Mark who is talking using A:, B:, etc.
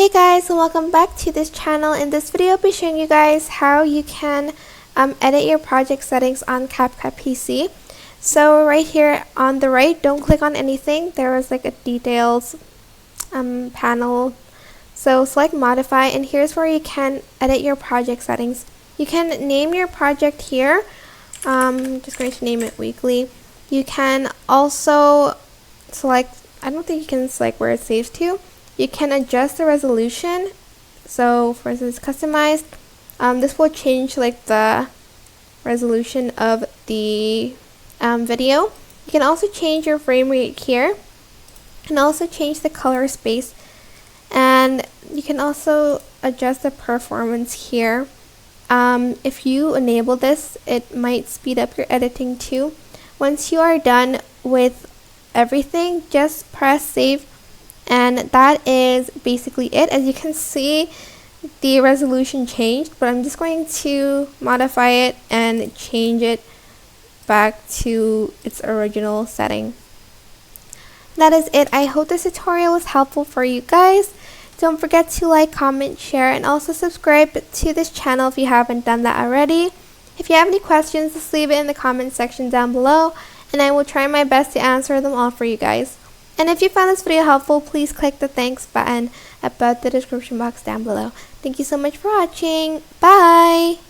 A: Hey guys, and welcome back to this channel. In this video I'll be showing you guys how you can edit your project settings on CapCut PC. So right here on the right, don't click on anything. There is like a details panel. So select modify, and here's where you can edit your project settings. You can name your project here. I'm just going to name it weekly. You can also select, I don't think you can select where it saves to. You can adjust the resolution. So for instance, customized, this will change like the resolution of the video. You can also change your frame rate here, and also change the color space, and you can also adjust the performance here. If you enable this, it might speed up your editing too. Once you are done with everything, just press save. And that is basically it. As you can see, the resolution changed, but I'm just going to modify it and change it back to its original setting. That is it. I hope this tutorial was helpful for you guys. Don't forget to like, comment, share, and also subscribe to this channel if you haven't done that already. If you have any questions, just leave it in the comment section down below, and I will try my best to answer them all for you guys. And if you found this video helpful, please click the thanks button above the description box down below. Thank you so much for watching. Bye!